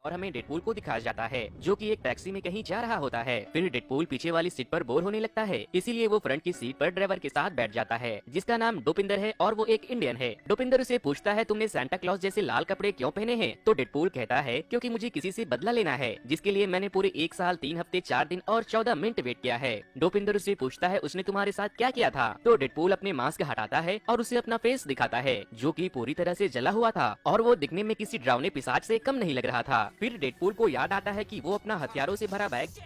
और हमें डेडपूल को दिखाया जाता है जो कि एक टैक्सी में कहीं जा रहा होता है। फिर डेडपूल पीछे वाली सीट पर बोर होने लगता है, इसीलिए वो फ्रंट की सीट पर ड्राइवर के साथ बैठ जाता है जिसका नाम डोपिंदर है और वो एक इंडियन है। डोपिंदर उसे पूछता है तुमने सांता क्लॉज जैसे लाल कपड़े क्यों पहने हैं? तो डेडपूल कहता है क्योंकि मुझे किसी से बदला लेना है, जिसके लिए मैंने पूरे 1 साल 3 हफ्ते 4 दिन और 14 मिनट वेट किया है। डोपिंदर उसे पूछता है उसने तुम्हारे साथ क्या किया था? तो डेडपूल अपने मास्क हटाता है और उसे अपना फेस दिखाता है जो कि पूरी तरह से जला हुआ था और वो दिखने में किसी डरावने पिशाच से कम नहीं लग रहा था। फिर डेडपूल को याद आता है कि वो अपना हथियारों से भरा बैग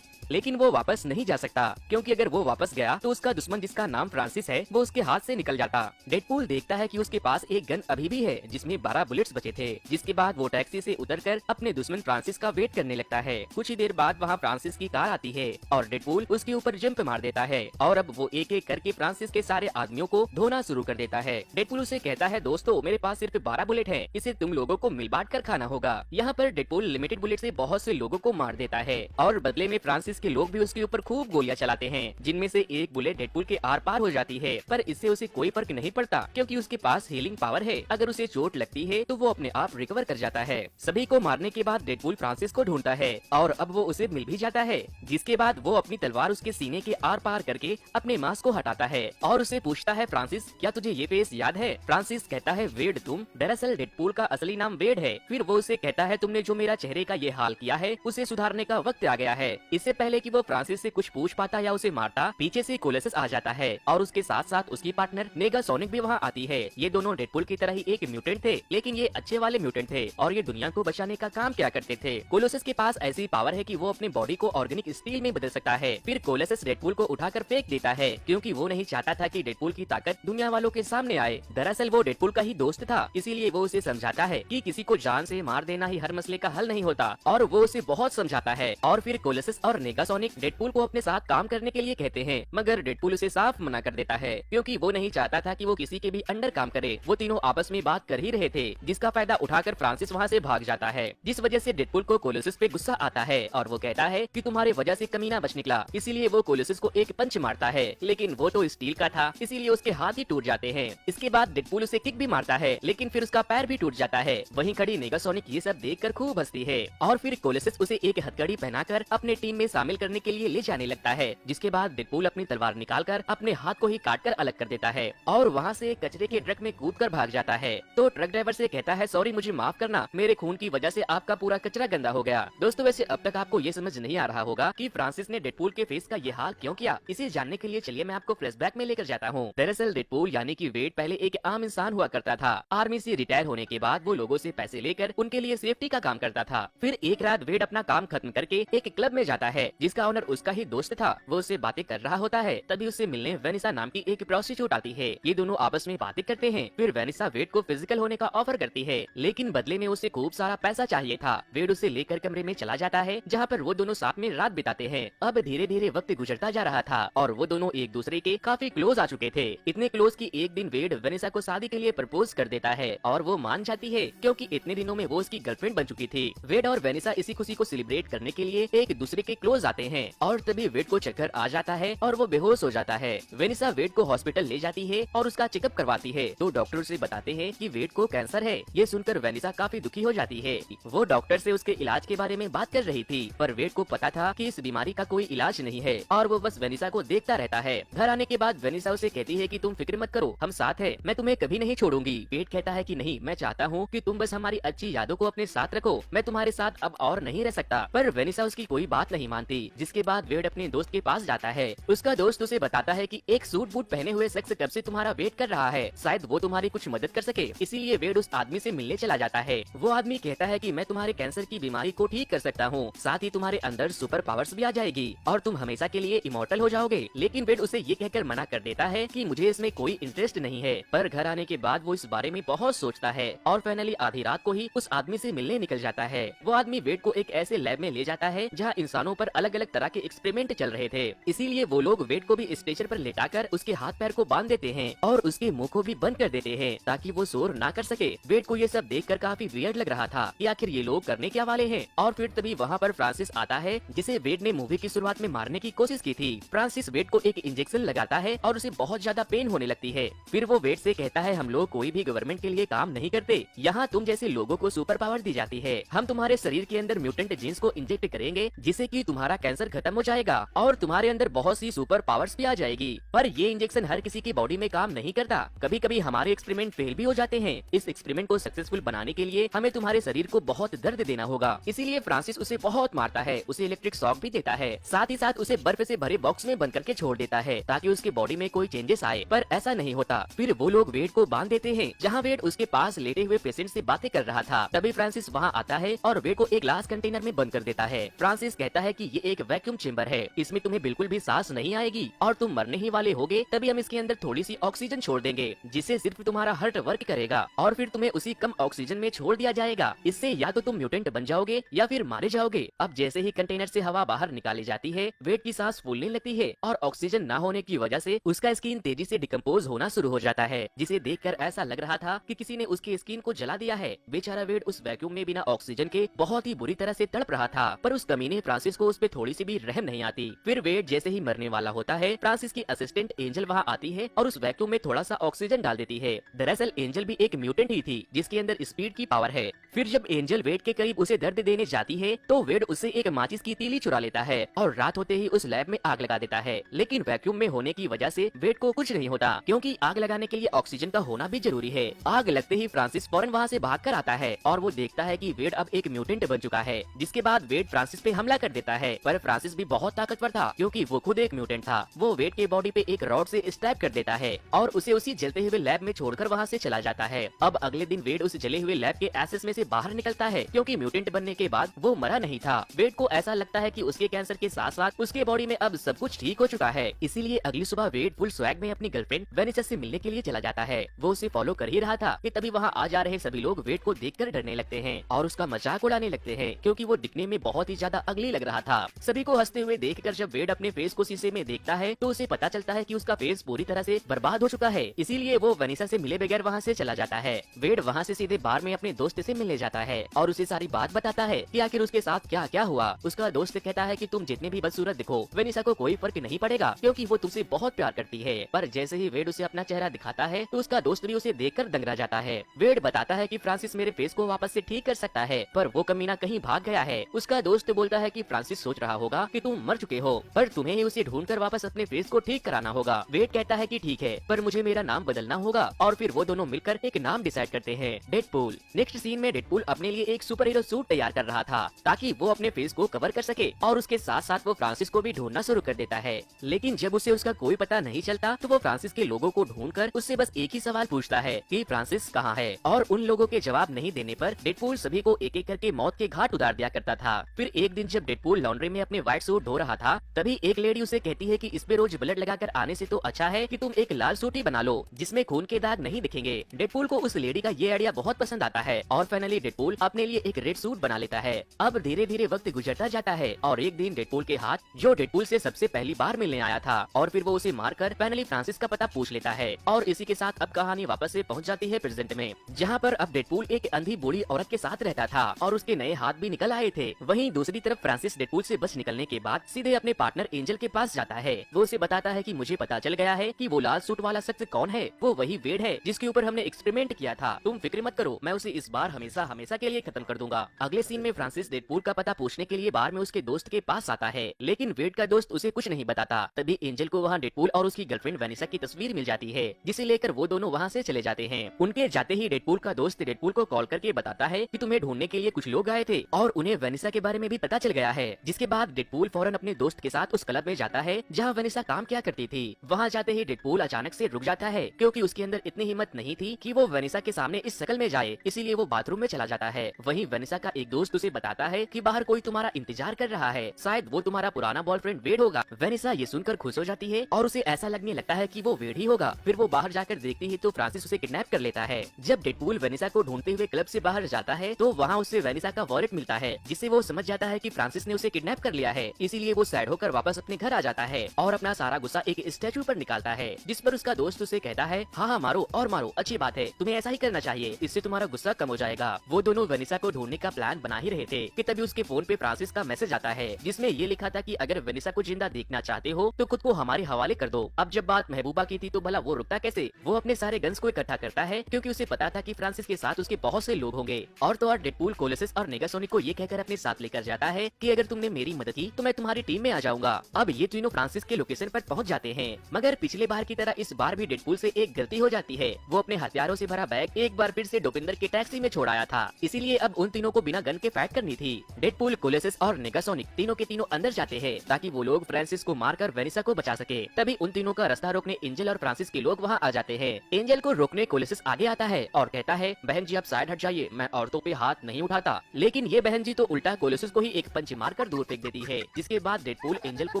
लेकिन वो वापस नहीं जा सकता क्योंकि अगर वो वापस गया तो उसका दुश्मन जिसका नाम फ्रांसिस है वो उसके हाथ से निकल जाता। डेडपूल देखता है कि उसके पास एक गन अभी भी है जिसमें 12 बुलेट्स बचे थे। जिसके बाद वो टैक्सी से उतरकर अपने दुश्मन फ्रांसिस का वेट करने लगता है। कुछ ही देर बाद वहाँ फ्रांसिस की कार आती है और डेडपूल उसके ऊपर जंप मार देता है और अब वो एक एक करके फ्रांसिस के सारे आदमियों को धोना शुरू कर देता है। डेडपूल उसे कहता है दोस्तों मेरे पास सिर्फ 12 बुलेट है, इसे तुम लोगों को मिल बांट कर खाना होगा। यहाँ पर डेडपूल लिमिटेड बुलेट से बहुत से लोगों को मार देता है और बदले में फ्रांसिस के लोग भी उसके ऊपर खूब गोलियां चलाते हैं जिनमें से एक बुलेट डेडपूल के आर पार हो जाती है, पर इससे उसे कोई फर्क नहीं पड़ता क्योंकि उसके पास हीलिंग पावर है। अगर उसे चोट लगती है तो वो अपने आप रिकवर कर जाता है। सभी को मारने के बाद डेडपूल फ्रांसिस को ढूंढता है और अब वो उसे मिल भी जाता है, जिसके बाद वो अपनी तलवार उसके सीने के आर पार करके अपने मास्क को हटाता है और उसे पूछता है फ्रांसिस क्या तुझे ये फेस याद है? फ्रांसिस कहता है वेड तुम? दरअसल डेडपूल का असली नाम वेड है। फिर वो उसे कहता है तुमने जो मेरा चेहरे का ये हाल किया है उसे सुधारने का वक्त आ गया है। इससे पहले कि वो फ्रांसिस से कुछ पूछ पाता या उसे मारता, पीछे से कोलोसस आ जाता है और उसके साथ साथ उसकी पार्टनर नेगासोनिक भी वहाँ आती है। ये दोनों डेडपूल की तरह ही एक म्यूटेंट थे, लेकिन ये अच्छे वाले म्यूटेंट थे और ये दुनिया को बचाने का काम क्या करते थे। कोलोसस के पास ऐसी पावर है कि वो अपने बॉडी को ऑर्गेनिक स्टील में बदल सकता है। फिर कोलोसस डेडपूल को उठाकर फेंक देता है क्योंकि वो नहीं चाहता था कि डेडपूल की ताकत दुनिया वालों के सामने आए। दरअसल वो डेडपूल का ही दोस्त था, इसीलिए वो उसे समझाता है कि किसी को जान से मार देना ही हर मसले का हल नहीं होता और वो उसे बहुत समझाता है। और फिर कोलोसस और नेगासोनिक डेडपूल को अपने साथ काम करने के लिए कहते हैं, मगर डेडपूल उसे साफ मना कर देता है क्योंकि वो नहीं चाहता था कि वो किसी के भी अंडर काम करे। वो तीनों आपस में बात कर ही रहे थे जिसका फायदा उठाकर फ्रांसिस वहाँ से भाग जाता है, जिस वजह से डेडपूल को कोलोसस पे गुस्सा आता है और वो कहता है कि तुम्हारे वजह से कमीना बच निकला। इसीलिए वो कोलोसस को एक पंच मारता है, लेकिन वो तो स्टील का था इसीलिए उसके हाथ ही टूट जाते हैं। इसके बाद डेडपूल उसे किक भी मारता है, लेकिन फिर उसका पैर भी टूट जाता है। वहीं खड़ी नेगासोनिक ये सब देखकर खूब हंसती है और फिर कोलोसस उसे एक हथकड़ी पहनाकर अपने टीम में शामिल करने के लिए ले जाने लगता है। जिसके बाद डेडपूल अपनी तलवार निकालकर अपने हाथ को ही काटकर अलग कर देता है और वहाँ से कचरे के ट्रक में कूदकर भाग जाता है। तो ट्रक ड्राइवर से कहता है सॉरी मुझे माफ करना, मेरे खून की वजह से आपका पूरा कचरा गंदा हो गया। दोस्तों वैसे अब तक आपको ये समझ नहीं आ रहा होगा कि फ्रांसिस ने डेडपूल के फेस का ये हाल क्यों किया। इसे जानने के लिए चलिए मैं आपको फ्लैशबैक में लेकर जाता हूँ। दरअसल डेडपूल यानी कि वेड पहले एक आम इंसान हुआ करता था। आर्मी से रिटायर होने के बाद वो लोगों से पैसे लेकर उनके लिए सेफ्टी का काम करता था। फिर एक रात वेड अपना काम खत्म करके एक क्लब में जाता है जिसका ओनर उसका ही दोस्त था। वो उससे बातें कर रहा होता है, तभी उससे मिलने वेनिसा नाम की एक प्रोस्टिट्यूट आती है। ये दोनों आपस में बातें करते हैं। फिर वेनिसा वेड को फिजिकल होने का ऑफर करती है, लेकिन बदले में उसे खूब सारा पैसा चाहिए था। वेड उसे लेकर कमरे में चला जाता है जहाँ पर वो दोनों साथ में रात बिताते हैं। अब धीरे धीरे वक्त गुजरता जा रहा था और वो दोनों एक दूसरे के काफी क्लोज आ चुके थे। इतने क्लोज कि एक दिन वेड वेनिसा को शादी के लिए प्रपोज कर देता है और वो मान जाती है क्योंकि इतने दिनों में वो उसकी गर्लफ्रेंड बन चुकी थी। वेड और वेनिसा इसी खुशी को सेलिब्रेट करने के लिए एक दूसरे के क्लोज आते हैं और तभी वेड को चक्कर आ जाता है और वो बेहोश हो जाता है। वेनिसा वेड को हॉस्पिटल ले जाती है और उसका चेकअप करवाती है तो डॉक्टर उसे बताते हैं कि वेड को कैंसर है। ये सुनकर वेनिसा काफी दुखी हो जाती है। वो डॉक्टर से उसके इलाज के बारे में बात कर रही थी, पर वेड को पता था कि इस बीमारी का कोई इलाज नहीं है और वो बस वेनिसा को देखता रहता है। घर आने के बाद वेनिसा उसे कहती है कि तुम फिक्र मत करो, हम साथ हैं, मैं तुम्हें कभी नहीं छोड़ूंगी। वेड कहता है कि नहीं, मैं चाहता हूँ कि तुम बस हमारी अच्छी यादों को अपने साथ रखो, मैं तुम्हारे साथ अब और नहीं रह सकता। पर वेनिसा उसकी कोई बात नहीं मानती, जिसके बाद वेड अपने दोस्त के पास जाता है। उसका दोस्त उसे बताता है कि एक सूट बूट पहने हुए शख्स कब से तुम्हारा वेट कर रहा है, शायद वो तुम्हारी कुछ मदद कर सके। इसीलिए वेड उस आदमी से मिलने चला जाता है। वो आदमी कहता है कि मैं तुम्हारे कैंसर की बीमारी को ठीक कर सकता हूँ, साथ ही तुम्हारे अंदर सुपर पावर्स भी आ जाएगी और तुम हमेशा के लिए इमॉर्टल हो जाओगे। लेकिन वेड उसे ये कहकर मना कर देता है कि मुझे इसमें कोई इंटरेस्ट नहीं है। पर घर आने के बाद वो इस बारे में बहुत सोचता है और फाइनली आधी रात को ही उस आदमी से मिलने निकल जाता है। वो आदमी वेड को एक ऐसे लैब में ले जाता है जहाँ इंसानों पर अलग अलग तरह के एक्सपेरिमेंट चल रहे थे। इसीलिए वो लोग वेड को भी स्टेशन पर लेटाकर उसके हाथ पैर को बांध देते हैं और उसके मुंह को भी बंद कर देते हैं ताकि वो शोर ना कर सके। वेड को ये सब देखकर काफी वियर्ड लग रहा था कि आखिर ये लोग करने क्या वाले हैं। और फिर तभी वहाँ पर फ्रांसिस आता है जिसे वेड ने मूवी की शुरुआत में मारने की कोशिश की थी। फ्रांसिस वेड को एक इंजेक्शन लगाता है और उसे बहुत ज्यादा पेन होने लगती है। फिर वो वेड से कहता है हम लोग कोई भी गवर्नमेंट के लिए काम नहीं करते, यहाँ तुम जैसे लोगों को सुपर पावर दी जाती है। हम तुम्हारे शरीर के अंदर म्यूटेंट जीन्स को इंजेक्ट करेंगे जिससे कि तुम्हारा कैंसर खत्म हो जाएगा और तुम्हारे अंदर बहुत सी सुपर पावर्स भी आ जाएगी। पर ये इंजेक्शन हर किसी की बॉडी में काम नहीं करता, कभी कभी हमारे एक्सपेरिमेंट फेल भी हो जाते हैं। इस एक्सपेरिमेंट को सक्सेसफुल बनाने के लिए हमें तुम्हारे शरीर को बहुत दर्द देना होगा। इसीलिए फ्रांसिस उसे बहुत मारता है, उसे इलेक्ट्रिक शॉक भी देता है, साथ ही साथ उसे बर्फ से भरे बॉक्स में बंद करके छोड़ देता है ताकि उसकी बॉडी में कोई चेंजेस आए। पर ऐसा नहीं होता। फिर वो लोग वेड को बांध देते हैं जहाँ वेड उसके पास लेटे हुए पेशेंट से बातें कर रहा था। तभी फ्रांसिस वहाँ आता है और वेड को एक ग्लास कंटेनर में बंद कर देता है। फ्रांसिस कहता है कि ये एक वैक्यूम चेंबर है, इसमें तुम्हें बिल्कुल भी सांस नहीं आएगी और तुम मरने ही वाले होगे। तभी हम इसके अंदर थोड़ी सी ऑक्सीजन छोड़ देंगे जिससे सिर्फ तुम्हारा हार्ट वर्क करेगा और फिर तुम्हें उसी कम ऑक्सीजन में छोड़ दिया जाएगा। इससे या तो तुम म्यूटेंट बन जाओगे या फिर मारे जाओगे। अब जैसे ही कंटेनर से हवा बाहर निकाली जाती है वेड की सांस फूलने लगती है और ऑक्सीजन न होने की वजह से उसका स्किन तेजी से डिकम्पोज होना शुरू हो जाता है, जिसे देखकर ऐसा लग रहा था कि किसी ने उसकी स्किन को जला दिया है। बेचारा वेड उस वैक्यूम में बिना ऑक्सीजन के बहुत ही बुरी तरह से तड़प रहा था, पर उस कमीने फ्रांसिस को उस पे थोड़ी सी भी रहम नहीं आती। फिर वेड जैसे ही मरने वाला होता है फ्रांसिस की असिस्टेंट एंजल वहाँ आती है और उस वैक्यूम में थोड़ा सा ऑक्सीजन डाल देती है। दरअसल एंजल भी एक म्यूटेंट ही थी जिसके अंदर स्पीड की पावर है। फिर जब एंजल वेड के करीब उसे दर्द देने जाती है तो वेड उससे एक माचिस की तीली चुरा लेता है और रात होते ही उस लैब में आग लगा देता है। लेकिन वैक्यूम में होने की वजह से वेड को कुछ नहीं होता क्योंकि आग लगाने के लिए ऑक्सीजन का होना भी जरूरी है। आग लगते ही फ्रांसिस फौरन वहाँ से भाग कर आता है और वो देखता है कि वेड अब एक म्यूटेंट बन चुका है। जिसके बाद वेड फ्रांसिस पे हमला कर देता है, पर फ्रांसिस भी बहुत ताकतवर था क्योंकि वो खुद एक म्यूटेंट था। वो वेड के बॉडी पे एक रॉड से स्टैब कर देता है और उसे उसी जलते हुए लैब में छोड़कर वहाँ से चला जाता है। अब अगले दिन वेड उस जले हुए लैब के एसेस में से बाहर निकलता है क्योंकि म्यूटेंट बनने के बाद वो मरा नहीं था। वेड को ऐसा लगता है कि उसके कैंसर के साथ साथ उसके बॉडी में अब सब कुछ ठीक हो चुका है। इसीलिए अगली सुबह वेड फुल स्वैग में अपनी गर्लफ्रेंड वेनिसा से मिलने के लिए चला जाता है। वो उसे फॉलो कर ही रहा था कि तभी वहाँ आ जा रहे सभी लोग वेड को देखकर डरने लगते हैं और उसका मजाक उड़ाने लगते हैं क्योंकि वो दिखने में बहुत ही ज्यादा अगली लग रहा था। सभी को हंसते हुए देखकर जब वेड अपने फेस को शीशे में देखता है तो उसे पता चलता है कि उसका फेस पूरी तरह से बर्बाद हो चुका है। इसीलिए वो वेनिसा से मिले बगैर वहाँ से चला जाता है। वेड वहाँ से सीधे बार में अपने दोस्त से मिलने जाता है और उसे सारी बात बताता है कि आखिर उसके साथ क्या क्या हुआ। उसका दोस्त कहता है कि तुम जितने भी बदसूरत दिखो वेनिसा को कोई फर्क नहीं पड़ेगा क्योंकि वो तुमसे बहुत प्यार करती है। पर जैसे ही वेड उसे अपना चेहरा दिखाता है तो उसका दोस्त भी उसे देखकर दंगरा जाता है। वेड बताता है कि फ्रांसिस मेरे फेस को वापस से ठीक कर सकता है, पर वो कमीना कहीं भाग गया है। उसका दोस्त बोलता है कि फ्रांसिस सोच रहा होगा कि तुम मर चुके हो, पर तुम्हें ही उसे ढूंढकर वापस अपने फेस को ठीक कराना होगा। वेड कहता है कि ठीक है, पर मुझे मेरा नाम बदलना होगा और फिर वो दोनों मिलकर एक नाम डिसाइड करते हैं, डेडपूल। नेक्स्ट सीन में डेडपूल अपने लिए एक सुपर हीरो सूट तैयार कर रहा था ताकि वो अपने फेस को कवर कर सके और उसके साथ साथ वो फ्रांसिस को भी ढूंढना शुरू कर देता है। लेकिन जब उसे उसका कोई पता नहीं चलता तो वो फ्रांसिस के लोगों को ढूंढकर उससे बस एक ही सवाल पूछता है कि फ्रांसिस कहाँ है, और उन लोगों के जवाब नहीं देने पर डेडपूल सभी को एक एक करके मौत के घाट उतार दिया करता था। फिर एक दिन जब डेडपूल लॉन्ड्री में अपने व्हाइट सूट धो रहा था तभी एक लेडी उसे कहती है कि इस पे रोज ब्लड लगाकर आने से तो अच्छा है कि तुम एक लाल सूट ही बना लो जिसमें खून के दाग नहीं दिखेंगे। डेडपूल को उस लेडी का ये आइडिया बहुत पसंद आता है और फाइनली डेडपूल अपने लिए एक रेड सूट बना लेता है। अब धीरे धीरे वक्त गुजरता जाता है और एक दिन डेडपूल के हाथ जो डेडपूल से सबसे पहली बार मिलने आया था और फिर वो उसे मारकर फाइनली फ्रांसिस का पता पूछ लेता है। और इसी के साथ अब कहानी वापस से पहुंच जाती है प्रेजेंट में, जहां पर अब डेडपूल एक अंधी बूढ़ी औरत के साथ रहता था और उसके नए हाथ भी निकल आए थे। वहीं दूसरी तरफ फ्रांसिस डेडपूल से बच निकलने के बाद सीधे अपने पार्टनर एंजल के पास जाता है। वो उसे बताता है कि मुझे पता चल गया है कि वो लाल सूट वाला शख्स कौन है, वो वही वेड है जिसके ऊपर हमने एक्सपेरिमेंट किया था। तुम फिक्र मत करो, मैं उसे इस बार हमेशा हमेशा के लिए खत्म कर दूंगा। अगले सीन में फ्रांसिस डेडपूल का पता पूछने के लिए बार में उसके दोस्त के पास आता है, लेकिन वेड का दोस्त उसे कुछ नहीं बताता। तभी एंजल को वहाँ डेडपूल और उसकी गर्लफ्रेंड वेनिसा की तस्वीर मिल जाती है, जिसे लेकर वो दोनों वहाँ से चले जाते हैं। उनके जाते ही डेडपूल का दोस्त डेडपूल को कॉल करके बताता है कि तुम्हें ढूंढने के लिए कुछ लोग आए थे और उन्हें वेनिसा के बारे में भी पता चल गया है। जिसके बाद डेडपूल फौरन अपने दोस्त के साथ उस क्लब में जाता है जहाँ वेनिसा काम किया करती थी। वहाँ जाते ही डेडपूल अचानक से रुक जाता है क्योंकि उसके अंदर इतनी हिम्मत नहीं थी कि वो वेनिसा के सामने इस शक्ल में जाए, इसीलिए वो बाथरूम में चला जाता है। वहीं वेनिसा का एक दोस्त उसे बताता है कि बाहर कोई तुम्हारा इंतजार कर रहा है, शायद वो तुम्हारा पुराना बॉयफ्रेंड वेड होगा। वेनिसा ये सुनकर खुश हो जाती है और उसे ऐसा लगने लगता है कि वो वेड ही होगा। फिर वो बाहर जाकर देखती है तो फ्रांसिस उसे किडनैप कर लेता है। जब डेडपूल वेनिसा को ढूंढते हुए क्लब से बाहर जाता है तो वहाँ उससे वेनिसा का वॉलेट मिलता है, जिससे वो समझ जाता है कि फ्रांसिस ने उसे किडनैप किडनैप कर लिया है। इसीलिए वो सैड होकर वापस अपने घर आ जाता है और अपना सारा गुस्सा एक स्टैचू पर निकालता है, जिस पर उसका दोस्त उसे कहता है, हाँ हाँ मारो और मारो, अच्छी बात है, तुम्हें ऐसा ही करना चाहिए, इससे तुम्हारा गुस्सा कम हो जाएगा। वो दोनों वेनिसा को ढूंढने का प्लान बना ही रहे थे कि तभी उसके फोन पे फ्रांसिस का मैसेज आता है, जिसमें ये लिखा था कि अगर वेनिसा को जिंदा देखना चाहते हो तो खुद को हमारे हवाले कर दो। अब जब बात महबूबा की थी तो भला वो रुकता कैसे। वो अपने सारे गन्स को इकट्ठा करता है क्योंकि उसे पता था कि फ्रांसिस के साथ उसके बहुत से लोग होंगे। और तो और डेडपूल कोलोसस और नेगासोनिक को ये कहकर अपने साथ लेकर जाता है कि अगर तुमने मेरी मदद की तो मैं तुम्हारी टीम में आ जाऊंगा। अब ये तीनों फ्रांसिस के लोकेशन पर पहुंच जाते हैं, मगर पिछले बार की तरह इस बार भी डेडपूल से एक गलती हो जाती है। वो अपने हथियारों से भरा बैग एक बार फिर से डोपिंदर के टैक्सी में छोड़ आया था, इसीलिए अब उन तीनों को बिना गन के फाइट करनी थी। डेडपूल, कोलोसस और नेगासोनिक तीनों के तीनों अंदर जाते हैं ताकि वो लोग फ्रांसिस को मारकर वेनिसा को बचा सके। तभी उन तीनों का रास्ता रोकने एंजल और फ्रांसिस के लोग वहाँ आ जाते हैं। एंजल को रोकने कोलोसस आगे आता है और कहता है, बहन जी आप साइड हट जाइए, मैं औरतों पे हाथ नहीं उठाता। लेकिन ये बहन जी तो उल्टा कोलोसस को ही एक पंच मारकर दूर फेंक देती है, जिसके बाद डेडपूल एंजल को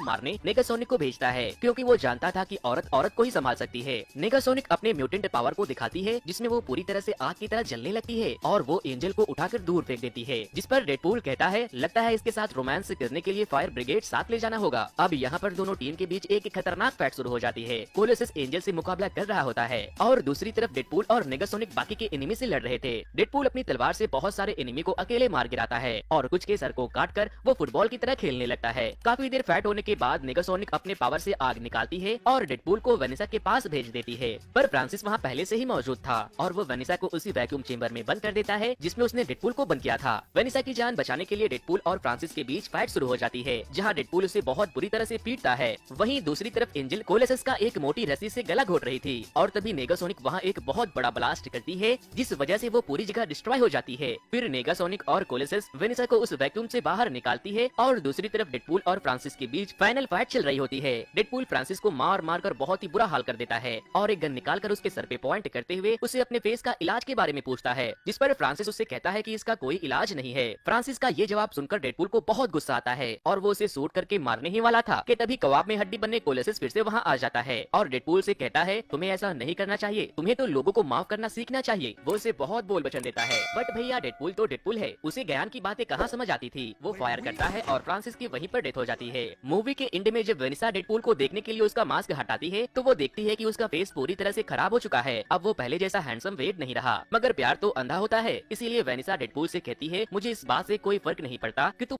मारने नेगासोनिक को भेजता है क्योंकि वो जानता था कि औरत औरत को ही संभाल सकती है। नेगासोनिक अपने म्यूटेंट पावर को दिखाती है, जिसमें वो पूरी तरह से आग की तरह जलने लगती है और वो एंजल को उठाकर दूर फेंक देती है, जिस पर डेडपूल कहता है, लगता है इसके साथ रोमांस करने के लिए फायर ब्रिगेड साथ ले जाना होगा। अब यहाँ पर दोनों टीम के बीच एक खतरनाक फाइट शुरू हो जाती है। कोलोसस एंजल से मुकाबला कर रहा होता है और दूसरी तरफ डेडपूल और नेगासोनिक बाकी के एनिमी से लड़ रहे थे। डेडपूल अपनी तलवार से बहुत सारे एनिमी को अकेले मार गिराता है और कुछ के सर को काटकर वो फुटबॉल की तरह खेलने लगता है। काफी देर फाइट होने के बाद नेगासोनिक अपने पावर से आग निकालती है और डेडपूल को वेनिसा के पास भेज देती है, पर फ्रांसिस वहाँ पहले से ही मौजूद था और वो वेनिसा को उसी वैक्यूम चेंबर में बंद कर देता है जिसमें उसने डेडपूल को बंद किया था। वेनिसा की जान बचाने के लिए डेडपूल और फ्रांसिस के बीच फाइट शुरू हो जाती है, जहाँ डेडपूल उसे बहुत बुरी तरह से पीटता है। वहीं दूसरी तरफ एंजल कोलोसस का एक मोटी रस्सी से गला घोट रही थी और तभी नेगासोनिक वहाँ एक बहुत बड़ा ब्लास्ट करती है, जिस वजह से वो पूरी जगह डिस्ट्रॉय हो जाती है। फिर नेगासोनिक और कोलोसस वेनिसा को उस वैक्यूम से बाहर निकालती है और दूसरी तरफ डेडपूल और फ्रांसिस के बीच फाइनल फाइट चल रही होती है। डेडपूल फ्रांसिस को मार मार कर बहुत ही बुरा हाल कर देता है और एक गन निकालकर उसके सर पे पॉइंट करते हुए उसे अपने फेस का इलाज के बारे में पूछता है, जिस पर फ्रांसिस उससे कहता है कि इसका कोई इलाज नहीं है। फ्रांसिस का ये जवाब सुनकर डेडपूल को बहुत गुस्सा आता है और वो उसे शूट करके मारने ही वाला था कि तभी कबाब में हड्डी बनने कोलोसस फिर से वहाँ आ जाता है और डेडपूल से कहता है, तुम्हें ऐसा नहीं करना चाहिए, तुम्हें तो लोगों को माफ करना सीखना चाहिए। वो उसे बहुत बोल वचन देता है, बट भैया डेडपूल तो डेडपूल है, उसे ज्ञान की बातें कहाँ समझ आती थी। वो फायर करता है और फ्रांसिस की वहीं पर डेथ हो जाती है। मूवी के एंड में जब वेनिसा डेडपूल को देखने के लिए उसका मास्क हटाती है तो वो देखती है कि उसका फेस पूरी तरह से खराब हो चुका है। अब वो पहले जैसा हैंडसम वेड नहीं रहा, मगर प्यार तो अंधा होता है, इसीलिए वेनिसा डेडपूल से कहती है, मुझे इस बात से कोई फर्क नहीं पड़ता कि तुम